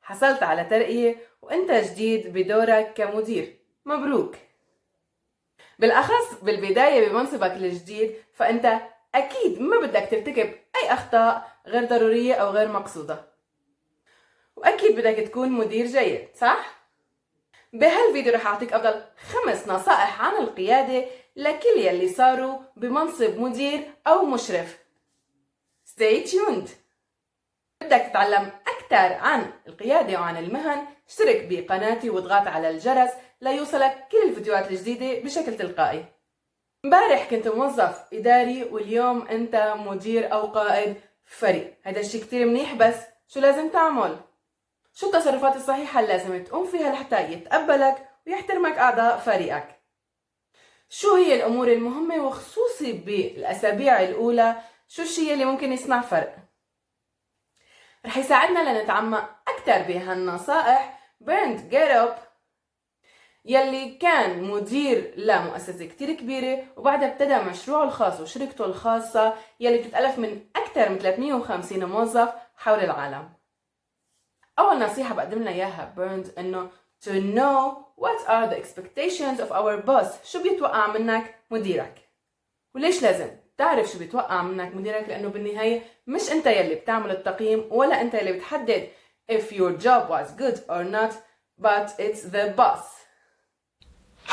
حصلت على ترقية وانت جديد بدورك كمدير، مبروك. بالأخص بالبداية بمنصبك الجديد، فانت أكيد ما بدك ترتكب أي أخطاء غير ضرورية أو غير مقصودة، وأكيد بدك تكون مدير جيد، صح؟ بهالفيديو رح أعطيك أفضل 5 نصائح عن القيادة لكل يلي صاروا بمنصب مدير أو مشرف. Stay tuned. بدك تتعلم أكثر عن القيادة وعن المهن، اشترك بقناتي واضغط على الجرس ليوصلك كل الفيديوهات الجديدة بشكل تلقائي. امبارح كنت موظف إداري واليوم أنت مدير أو قائد فريق. هذا الشيء كتير منيح، بس شو لازم تعمل؟ شو التصرفات الصحيحة اللي لازم تقوم فيها لحتى يتقبلك ويحترمك أعضاء فريقك؟ شو هي الأمور المهمة وخصوصي بالأسابيع الأولى؟ شو الشيء اللي ممكن يصنع فرق؟ رح يساعدنا لنتعمق أكثر بهالنصائح بيرند جيروب، يلي كان مدير لمؤسسة كتير كبيرة وبعدها ابتدى مشروعه الخاص وشركته الخاصة يلي بتتألف من أكثر من 350 موظف حول العالم. أول نصيحة بقدم لنا إياها بيرند إنه to know what are the expectations of our boss. شو بيتوقع منك مديرك؟ وليش لازم تعرف شو بيتوقع منك مديرك؟ لأنه بالنهاية مش أنت يلي بتعمل التقييم ولا أنت يلي بتحدد if your job was good or not, but it's the boss.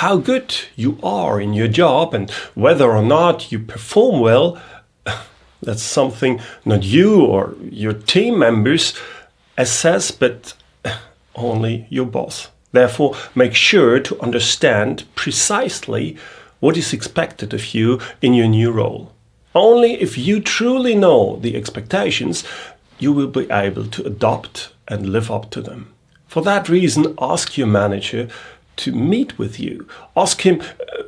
How good you are in your job and whether or not you perform well, that's something not you or your team members assess, but only your boss. Therefore, make sure to understand precisely what is expected of you in your new role. Only if you truly know the expectations, you will be able to adopt and live up to them. For that reason, ask your manager to meet with you. Ask him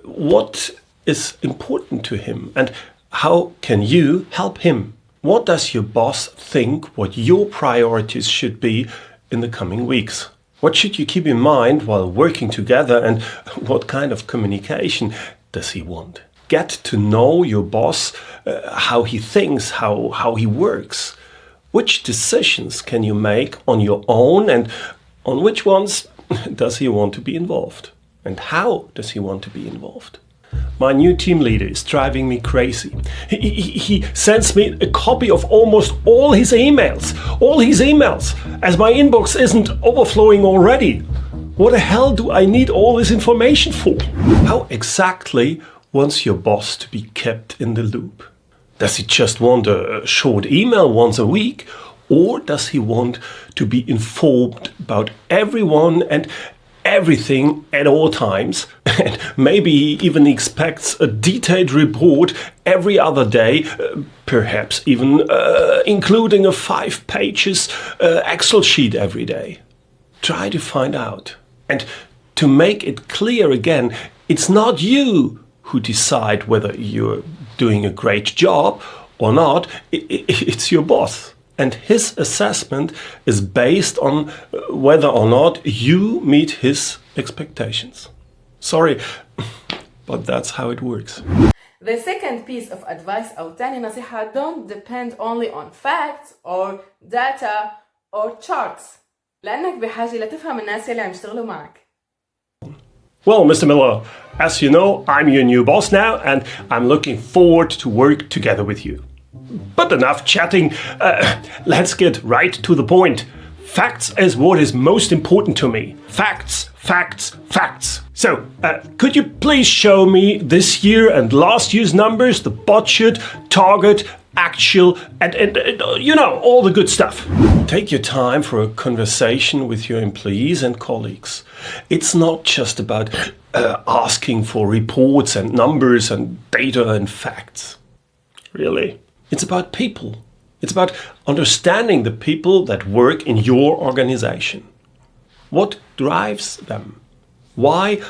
what is important to him and how can you help him. What does your boss think what your priorities should be in the coming weeks? What should you keep in mind while working together, and what kind of communication does he want? Get to know your boss, how he thinks, how he works. Which decisions can you make on your own, and on which ones does he want to be involved? And how does he want to be involved? My new team leader is driving me crazy. He sends me a copy of almost all his emails, as my inbox isn't overflowing already. What the hell do I need all this information for? How exactly wants your boss to be kept in the loop? Does he just want a short email once a week? Or does he want to be informed about everyone and everything at all times? And maybe he even expects a detailed report every other day, perhaps even including a 5-page Excel sheet every day. Try to find out. And to make it clear again, it's not you who decide whether you're doing a great job or not. It's your boss. And his assessment is based on whether or not you meet his expectations. Sorry, but that's how it works. The second piece of advice أو تاني نصيحة: don't depend only on facts or data or charts. لأنك بحاجة لتفهم الناس اللي عم يشتغلوا معك. Well, Mr. Miller, as you know, I'm your new boss now, and I'm looking forward to work together with you. But enough chatting, let's get right to the point. Facts is what is most important to me. Facts, facts, facts. So, could you please show me this year and last year's numbers, the budget, target, actual, and you know, all the good stuff. Take your time for a conversation with your employees and colleagues. It's not just about asking for reports and numbers and data and facts. Really. It's about people. It's about understanding the people that work in your organization. What drives them? Why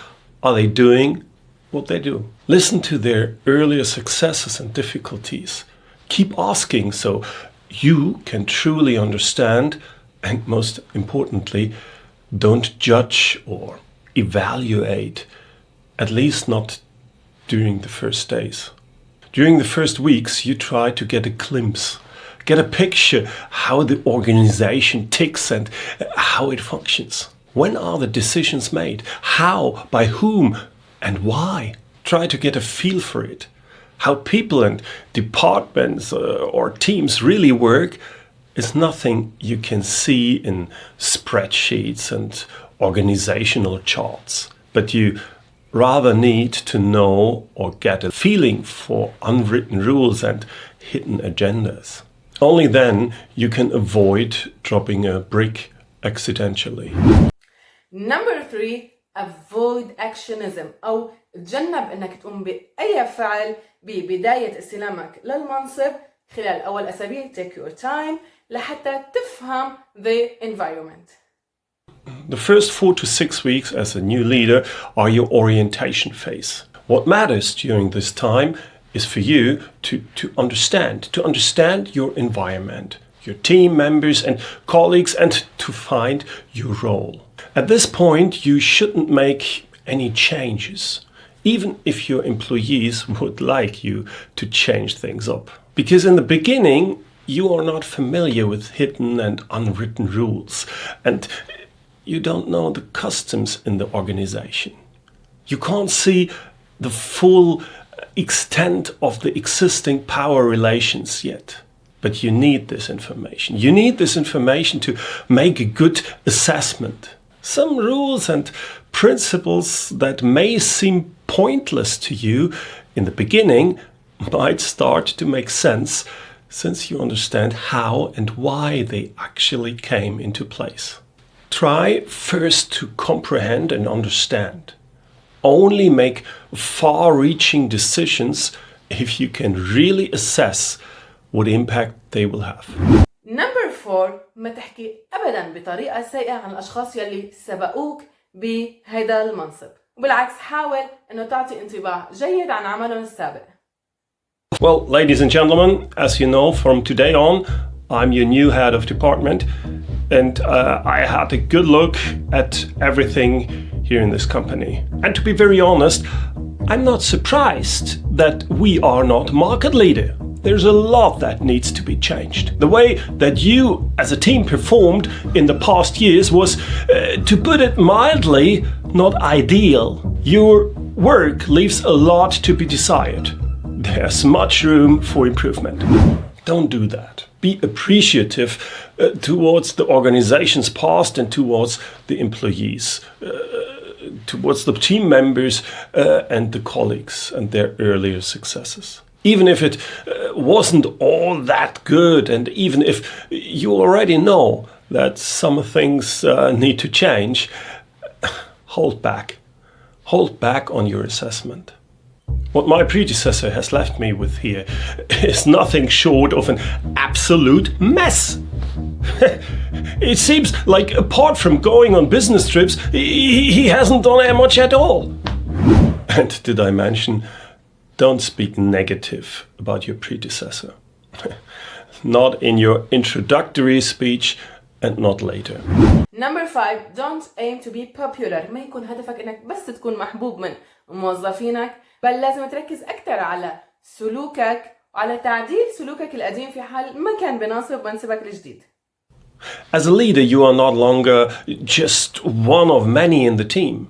are they doing what they do? Listen to their earlier successes and difficulties. Keep asking so you can truly understand, and most importantly, don't judge or evaluate, at least not during the first days. During the first weeks, you try to get a glimpse, get a picture how the organization ticks and how it functions. When are the decisions made? How, by whom, and why? Try to get a feel for it. How people and departments or teams really work is nothing you can see in spreadsheets and organizational charts, but you rather need to know or get a feeling for unwritten rules and hidden agendas. Only then you can avoid dropping a brick accidentally. Number 3, avoid actionism أو تجنب أنك تقوم بأي فعل ببداية استلامك للمنصب خلال أول أسابيع. Take your time لحتى تفهم the environment. The first 4 to 6 weeks as a new leader are your orientation phase. What matters during this time is for you to understand your environment, your team members and colleagues, and to find your role. At this point, you shouldn't make any changes, even if your employees would like you to change things up. Because in the beginning, you are not familiar with hidden and unwritten rules, and you don't know the customs in the organization. You can't see the full extent of the existing power relations yet. But you need this information. You need this information to make a good assessment. Some rules and principles that may seem pointless to you in the beginning might start to make sense since you understand how and why they actually came into place. Try first to comprehend and understand. Only make far-reaching decisions if you can really assess what impact they will have. Number 4, ما تحكي أبداً بطريقة سيئة عن الأشخاص يلي سبقوك بهذا المنصب. وبالعكس حاول أنه تعطي انطباع جيد عن عملهم السابق. Well, ladies and gentlemen, as you know, from today on, I'm your new head of department, and I had a good look at everything here in this company. And to be very honest, I'm not surprised that we are not market leader. There's a lot that needs to be changed. The way that you as a team performed in the past years was, to put it mildly, not ideal. Your work leaves a lot to be desired. There's much room for improvement. Don't do that. Be appreciative towards the organization's past and towards the employees, towards the team members and the colleagues and their earlier successes. Even if it wasn't all that good, and even if you already know that some things need to change, hold back. Hold back on your assessment. What my predecessor has left me with here is nothing short of an absolute mess. It seems like apart from going on business trips, he hasn't done much at all. And did I mention, don't speak negative about your predecessor. Not in your introductory speech and not later. Number 5, don't aim to be popular. ما يكون هدفك انك بس تكون محبوب من موظفينك، بل لازم تركز أكثر على سلوكك وعلى تعديل سلوكك القديم في حال ما كان بناسب منصبك الجديد. As a leader, you are no longer just one of many in the team.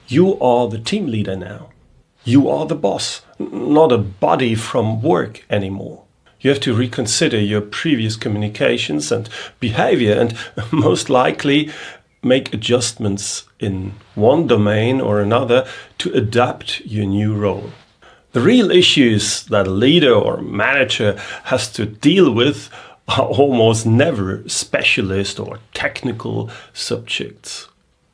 You are the team leader now. You are the boss, not a buddy from work anymore. You have to reconsider your previous communications and behavior, and most likely make adjustments in one domain or another to adapt your new role. The real issues that a leader or manager has to deal with are almost never specialist or technical subjects,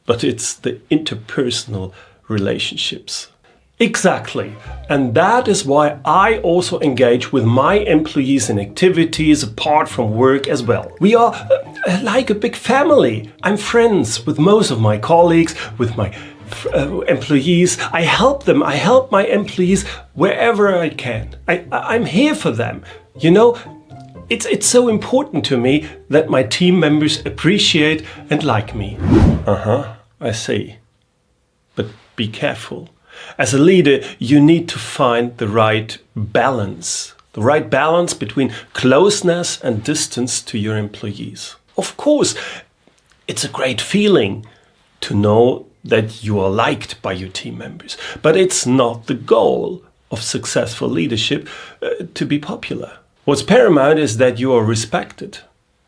but it's the interpersonal relationships. Exactly, and that is why I also engage with my employees in activities apart from work as well. We are like a big family. I'm friends with most of my colleagues, with my employees. I help them. I help my employees wherever I can. I'm here for them. You know, it's so important to me that my team members appreciate and like me. I see. But be careful. As a leader, you need to find the right balance, the right balance between closeness and distance to your employees. Of course, it's a great feeling to know that you are liked by your team members, but it's not the goal of successful leadership to be popular. What's paramount is that you are respected,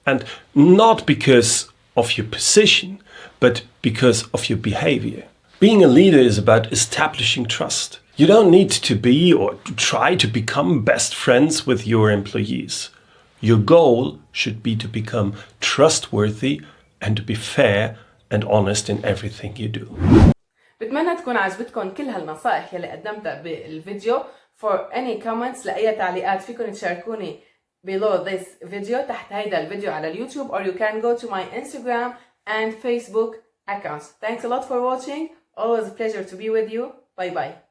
and not because of your position, but because of your behavior. Being a leader is about establishing trust. You don't need to be or to try to become best friends with your employees. Your goal should be to become trustworthy and to be fair and honest in everything you do. بتمنى تكون عجبتكم كل هالنصائح يلي قدمتها بالفيديو. For any comments لأي تعليقات فيكم تشاركوني below this video تحت هيدا الفيديو على اليوتيوب, or you can go to my Instagram and Facebook accounts. Thanks a lot for watching. Always a pleasure to be with you. Bye bye.